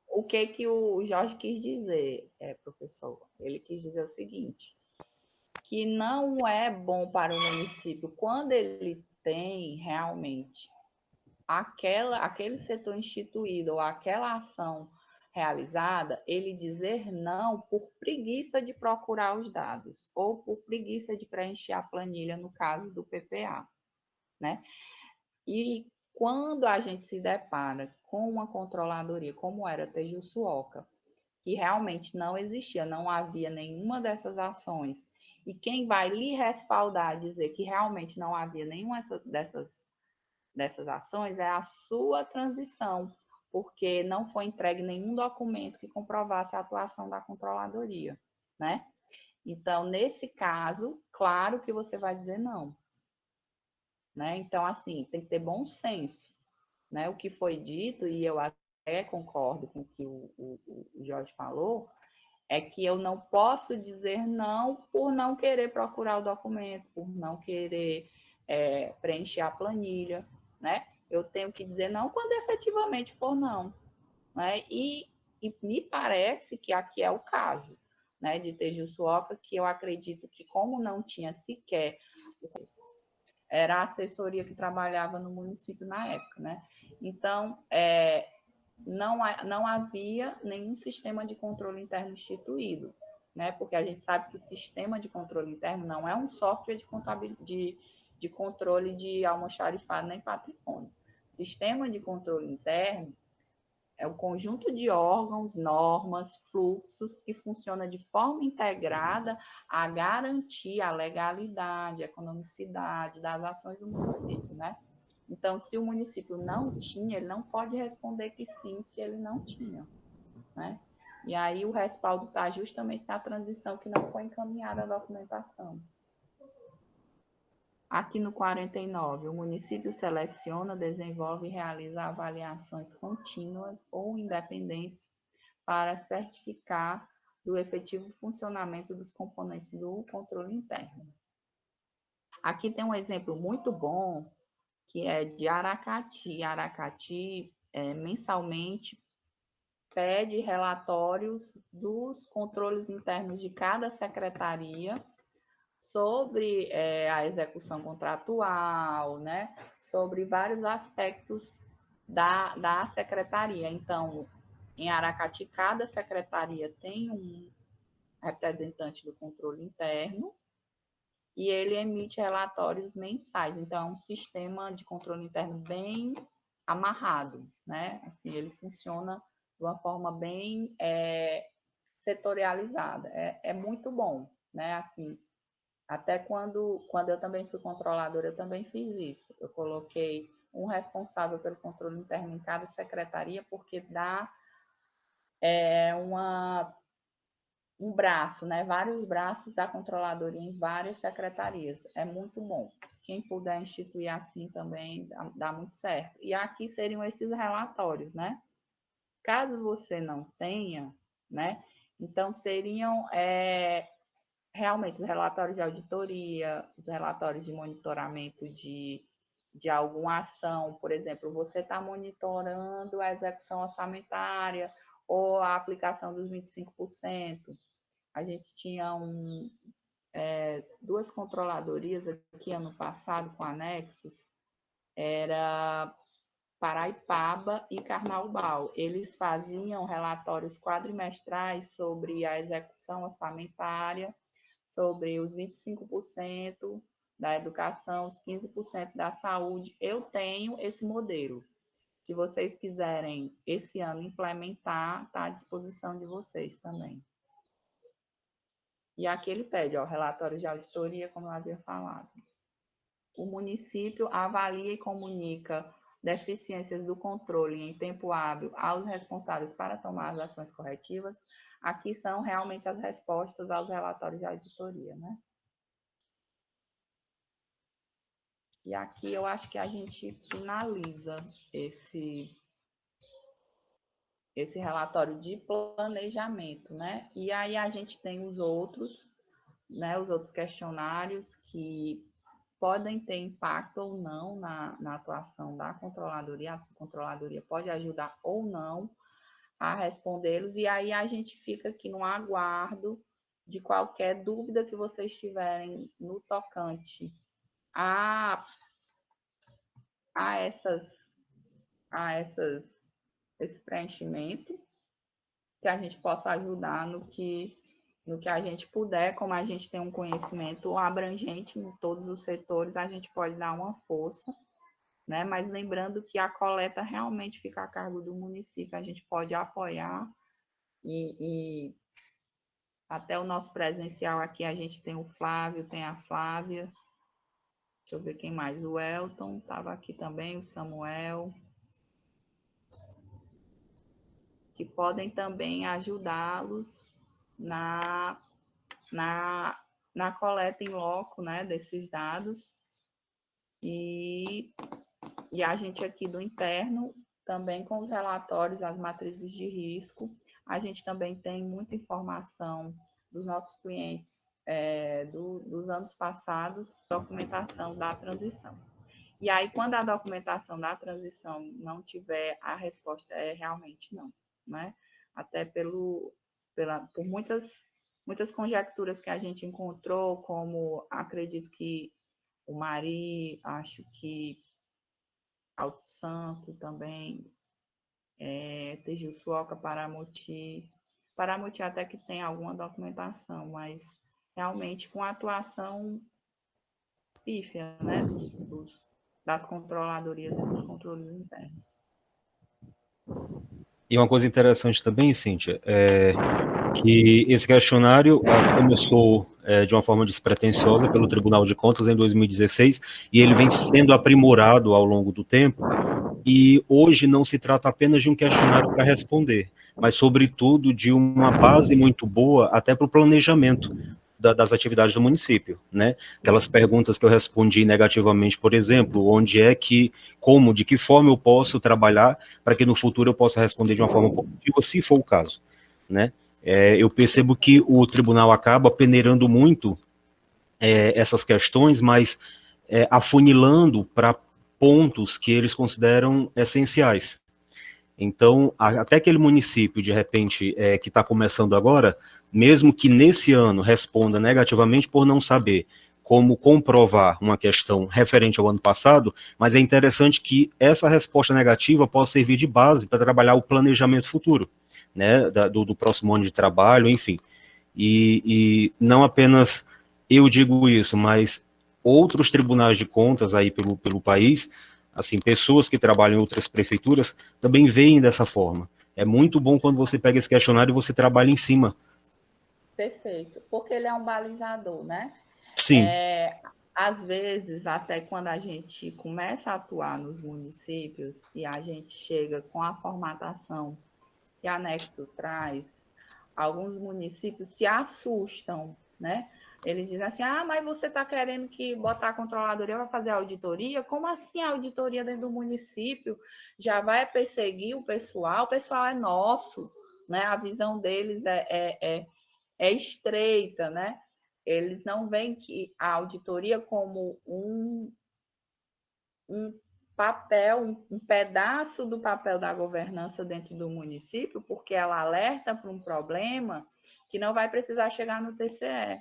o que o Jorge quis dizer, professor? Ele quis dizer o seguinte, que não é bom para o município, quando ele tem realmente aquele setor instituído ou aquela ação realizada, ele dizer não por preguiça de procurar os dados ou por preguiça de preencher a planilha, no caso do PPA, né? E quando a gente se depara com uma controladoria como era a Tejuçuoca, que realmente não existia, não havia nenhuma dessas ações, e quem vai lhe respaldar, dizer que realmente não havia nenhuma dessas ações é a sua transição, porque não foi entregue nenhum documento que comprovasse a atuação da controladoria, né? Então, nesse caso, claro que você vai dizer não, né? Então, assim, tem que ter bom senso, né? O que foi dito, e eu até concordo com o que o Jorge falou, é que eu não posso dizer não por não querer procurar o documento, por não querer preencher a planilha, né? Eu tenho que dizer não quando efetivamente for não, né? E me parece que aqui é o caso, né, de Tejuçuoca, que eu acredito que como não tinha sequer, era a assessoria que trabalhava no município na época, né? Então, não havia nenhum sistema de controle interno instituído, né? Porque a gente sabe que o sistema de controle interno não é um software de controle de almoxarifado nem patrimônio. Sistema de controle interno é um conjunto de órgãos, normas, fluxos que funciona de forma integrada a garantir a legalidade, a economicidade das ações do município, né? Então, se o município não tinha, ele não pode responder que sim se ele não tinha, né? E aí o respaldo está justamente na transição que não foi encaminhada a documentação. Aqui no 49, o município seleciona, desenvolve e realiza avaliações contínuas ou independentes para certificar do efetivo funcionamento dos componentes do controle interno. Aqui tem um exemplo muito bom, que é de Aracati. Aracati, mensalmente, pede relatórios dos controles internos de cada secretaria sobre a execução contratual, né? Sobre vários aspectos da secretaria. Então, em Aracati, cada secretaria tem um representante do controle interno e ele emite relatórios mensais. Então, é um sistema de controle interno bem amarrado, né? Assim, ele funciona de uma forma bem setorializada. É muito bom, né? Assim, até quando eu também fui controladora, eu também fiz isso. Eu coloquei um responsável pelo controle interno em cada secretaria, porque dá um braço, né? Vários braços da controladoria em várias secretarias. É muito bom. Quem puder instituir assim também dá muito certo. E aqui seriam esses relatórios, né? Caso você não tenha, né? Então seriam realmente os relatórios de auditoria, os relatórios de monitoramento de alguma ação. Por exemplo, você está monitorando a execução orçamentária ou a aplicação dos 25%. A gente tinha duas controladorias aqui ano passado com anexos, era Paraipaba e Carnaubal. Eles faziam relatórios quadrimestrais sobre a execução orçamentária, sobre os 25% da educação, os 15% da saúde. Eu tenho esse modelo. Se vocês quiserem esse ano implementar, está à disposição de vocês também. E aqui ele pede, relatório de auditoria, como eu havia falado. O município avalia e comunica deficiências do controle em tempo hábil aos responsáveis para tomar as ações corretivas. Aqui são realmente as respostas aos relatórios de auditoria, né? E aqui eu acho que a gente finaliza esse relatório de planejamento, né? E aí a gente tem os outros, né? Os outros questionários que podem ter impacto ou não na atuação da controladoria. A controladoria pode ajudar ou não a respondê-los. E aí a gente fica aqui no aguardo de qualquer dúvida que vocês tiverem no tocante esse preenchimento, que a gente possa ajudar no que a gente puder. Como a gente tem um conhecimento abrangente em todos os setores, a gente pode dar uma força, né? Mas lembrando que a coleta realmente fica a cargo do município, a gente pode apoiar e até o nosso presencial aqui a gente tem o Flávio, tem a Flávia, deixa eu ver quem mais, o Elton estava aqui também, o Samuel, que podem também ajudá-los na coleta em loco, né, desses dados. E a gente aqui do interno, também com os relatórios, as matrizes de risco, a gente também tem muita informação dos nossos clientes dos anos passados, documentação da transição. E aí, quando a documentação da transição não tiver, a resposta é realmente não, né? Até por muitas conjecturas que a gente encontrou, como acredito que o Mari, acho que Alto Santo também, Tejuçuoca, Paramoti. Paramoti até que tem alguma documentação, mas realmente com a atuação pífia, né, das controladorias e dos controles internos. E uma coisa interessante também, Cíntia, é que esse questionário começou de uma forma despretensiosa pelo Tribunal de Contas em 2016 e ele vem sendo aprimorado ao longo do tempo, e hoje não se trata apenas de um questionário para responder, mas sobretudo de uma base muito boa até para o planejamento das atividades do município, né? Aquelas perguntas que eu respondi negativamente, por exemplo, de que forma eu posso trabalhar para que no futuro eu possa responder de uma forma positiva, se for o caso, né? Eu percebo que o tribunal acaba peneirando muito essas questões, mas afunilando para pontos que eles consideram essenciais. Então, até aquele município, de repente, que está começando agora, mesmo que nesse ano responda negativamente por não saber como comprovar uma questão referente ao ano passado, mas é interessante que essa resposta negativa possa servir de base para trabalhar o planejamento futuro, né, do próximo ano de trabalho, enfim. E não apenas eu digo isso, mas outros tribunais de contas aí pelo país, assim, pessoas que trabalham em outras prefeituras, também veem dessa forma. É muito bom quando você pega esse questionário e você trabalha em cima. Perfeito, porque ele é um balizador, né? Sim. Às vezes, até quando a gente começa a atuar nos municípios e a gente chega com a formatação que a Nexo traz, alguns municípios se assustam, né? Eles dizem assim, mas você está querendo que botar a controladoria para fazer a auditoria? Como assim a auditoria dentro do município? Já vai perseguir o pessoal é nosso, né? A visão deles é estreita, né? Eles não veem que a auditoria como um papel, um pedaço do papel da governança dentro do município, porque ela alerta para um problema que não vai precisar chegar no TCE,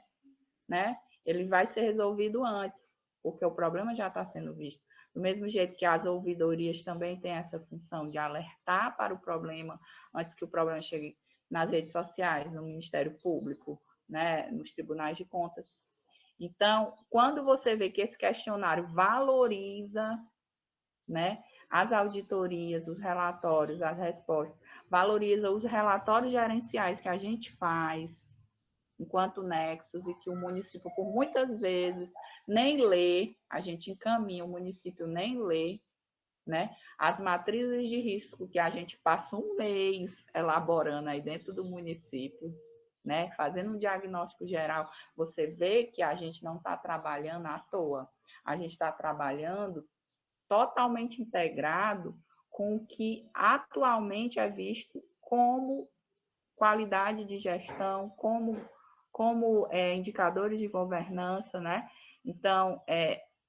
né? Ele vai ser resolvido antes, porque o problema já está sendo visto. Do mesmo jeito que as ouvidorias também têm essa função de alertar para o problema antes que o problema chegue nas redes sociais, no Ministério Público, né, nos tribunais de contas. Então, quando você vê que esse questionário valoriza, né, as auditorias, os relatórios, as respostas, valoriza os relatórios gerenciais que a gente faz enquanto nexos e que o município, por muitas vezes, nem lê, a gente encaminha, o município nem lê, né? As matrizes de risco que a gente passa um mês elaborando aí dentro do município, né? Fazendo um diagnóstico geral, você vê que a gente não está trabalhando à toa, a gente está trabalhando totalmente integrado com o que atualmente é visto como qualidade de gestão, como indicadores de governança, né? Então,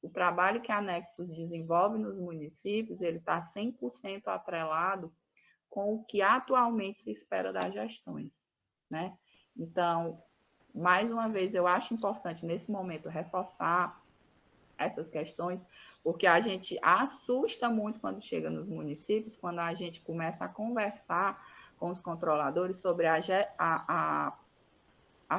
o trabalho que a Nexus desenvolve nos municípios, ele está 100% atrelado com o que atualmente se espera das gestões, né? Então, mais uma vez, eu acho importante, nesse momento, reforçar essas questões, porque a gente assusta muito quando chega nos municípios, quando a gente começa a conversar com os controladores sobre a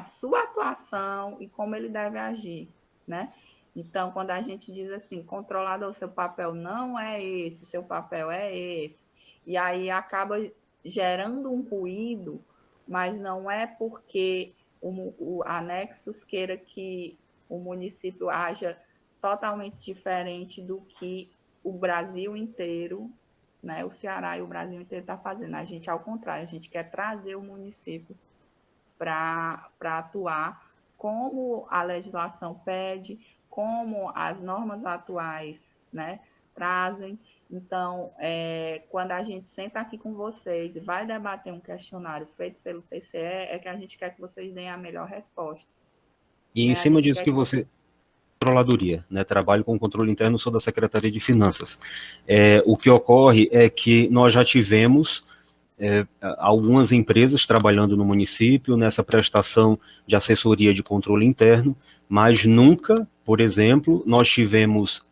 sua atuação e como ele deve agir, né? Então, quando a gente diz assim, controlador, seu papel não é esse, seu papel é esse, e aí acaba gerando um ruído, mas não é porque o Anexus queira que o município haja totalmente diferente do que o Brasil inteiro, né, o Ceará e o Brasil inteiro está fazendo. A gente, ao contrário, a gente quer trazer o município para atuar como a legislação pede, como as normas atuais, né, trazem. Então, quando a gente senta aqui com vocês e vai debater um questionário feito pelo TCE, é que a gente quer que vocês deem a melhor resposta. E em cima disso que você... Controladoria, né? Trabalho com controle interno, sou da Secretaria de Finanças. O que ocorre é que nós já tivemos algumas empresas trabalhando no município nessa prestação de assessoria de controle interno, mas nunca, por exemplo, nós tivemos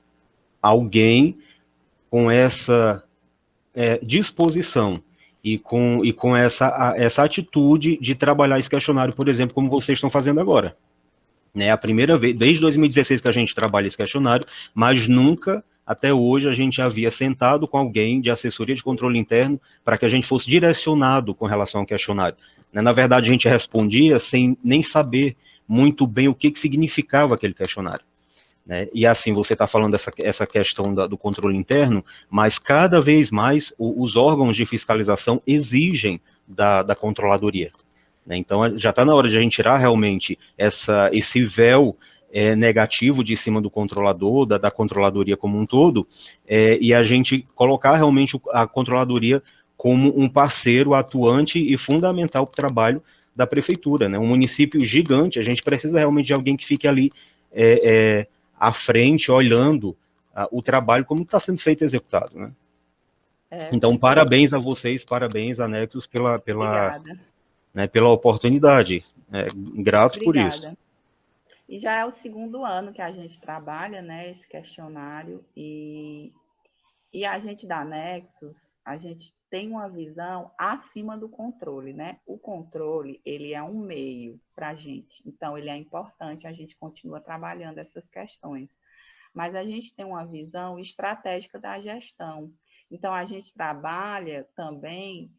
alguém com essa disposição e com essa atitude de trabalhar esse questionário, por exemplo, como vocês estão fazendo agora. É a primeira vez, desde 2016 que a gente trabalha esse questionário, mas nunca, até hoje, a gente havia sentado com alguém de assessoria de controle interno para que a gente fosse direcionado com relação ao questionário. Na verdade, a gente respondia sem nem saber muito bem o que significava aquele questionário. E assim, você está falando essa questão do controle interno, mas cada vez mais os órgãos de fiscalização exigem da controladoria. Então, já está na hora de a gente tirar realmente esse véu negativo de cima do controlador, da controladoria como um todo, e a gente colocar realmente a controladoria como um parceiro atuante e fundamental para o trabalho da prefeitura. Um município gigante, a gente precisa realmente de alguém que fique ali à frente, olhando o trabalho como está sendo feito e executado. Então, parabéns a vocês, parabéns, Anexos, Obrigada. pela oportunidade. Grato por isso. Obrigada. E já é o segundo ano que a gente trabalha, né, esse questionário, e a gente da Nexus, a gente tem uma visão acima do controle, né? O controle, ele é um meio para a gente, então ele é importante, a gente continua trabalhando essas questões. Mas a gente tem uma visão estratégica da gestão. Então, a gente trabalha também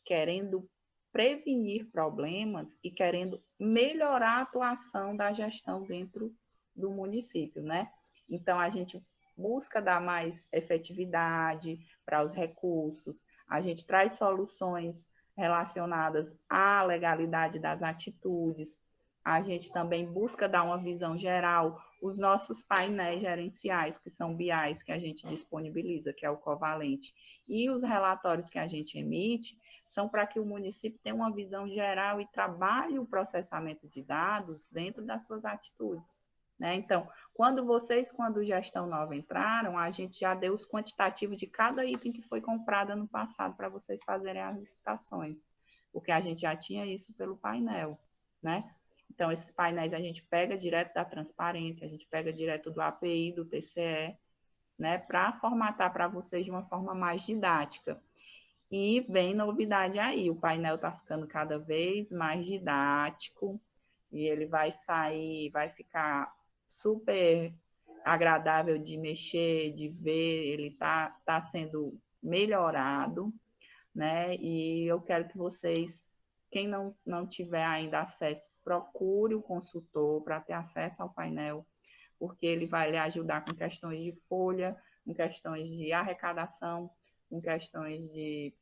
querendo prevenir problemas e querendo melhorar a atuação da gestão dentro do município, né? Então, a gente busca dar mais efetividade para os recursos, a gente traz soluções relacionadas à legalidade das atitudes, a gente também busca dar uma visão geral, os nossos painéis gerenciais, que são BIs, que a gente disponibiliza, que é o Covalente, e os relatórios que a gente emite, são para que o município tenha uma visão geral e trabalhe o processamento de dados dentro das suas atitudes, né? Então, quando Gestão Nova entraram, a gente já deu os quantitativos de cada item que foi comprado ano passado para vocês fazerem as licitações, porque a gente já tinha isso pelo painel, né? Então, esses painéis a gente pega direto da transparência, a gente pega direto do API, do TCE, né, para formatar para vocês de uma forma mais didática. E vem novidade aí, o painel está ficando cada vez mais didático, e ele vai ficar super agradável de mexer, de ver, ele está sendo melhorado, né? E eu quero que vocês, quem não tiver ainda acesso, procure o consultor para ter acesso ao painel, porque ele vai lhe ajudar com questões de folha, com questões de arrecadação, com questões de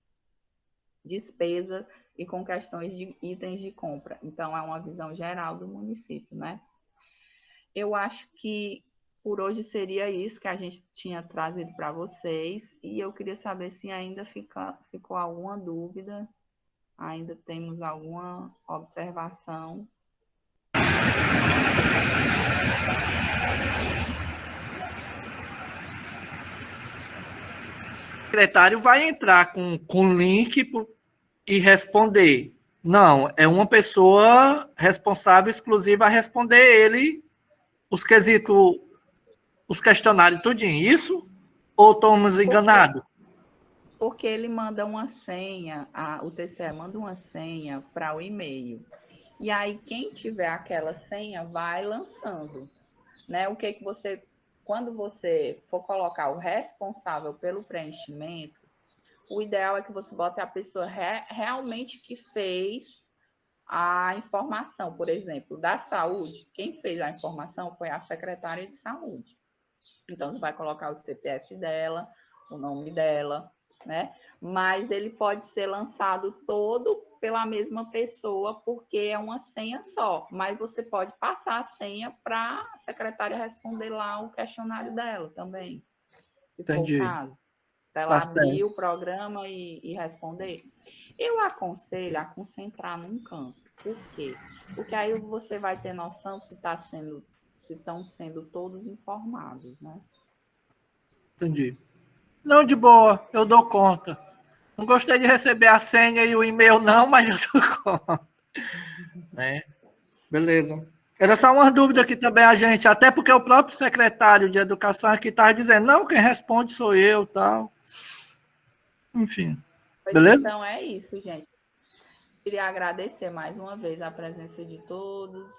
despesa e com questões de itens de compra. Então, é uma visão geral do município, né? Eu acho que por hoje seria isso que a gente tinha trazido para vocês, e eu queria saber se ainda ficou alguma dúvida, ainda temos alguma observação. O secretário vai entrar com link e responder. Não, é uma pessoa responsável exclusiva a responder ele os quesitos, os questionários tudinho. Isso? Ou estamos enganados? Porque ele manda uma senha, o TCE manda uma senha para o e-mail. E aí, quem tiver aquela senha vai lançando, né? O que você, quando você for colocar o responsável pelo preenchimento, o ideal é que você bote a pessoa realmente que fez a informação. Por exemplo, da saúde, quem fez a informação foi a secretária de saúde. Então, você vai colocar o CPF dela, o nome dela, né? Mas ele pode ser lançado todo pela mesma pessoa, porque é uma senha só. Mas você pode passar a senha para a secretária responder lá o questionário dela também, se Entendi. for o caso. Para ela abrir o programa e responder. Eu aconselho a concentrar num campo. Por quê? Porque aí você vai ter noção se estão sendo todos informados, né? Entendi. Não, de boa, eu dou conta. Não gostei de receber a senha e o e-mail, não, mas eu dou conta. Né? Beleza. Era só uma dúvida aqui também a gente, até porque o próprio secretário de Educação aqui estava dizendo, não, quem responde sou eu, tal. Enfim. Pois beleza? Então é isso, gente. Queria agradecer mais uma vez a presença de todos.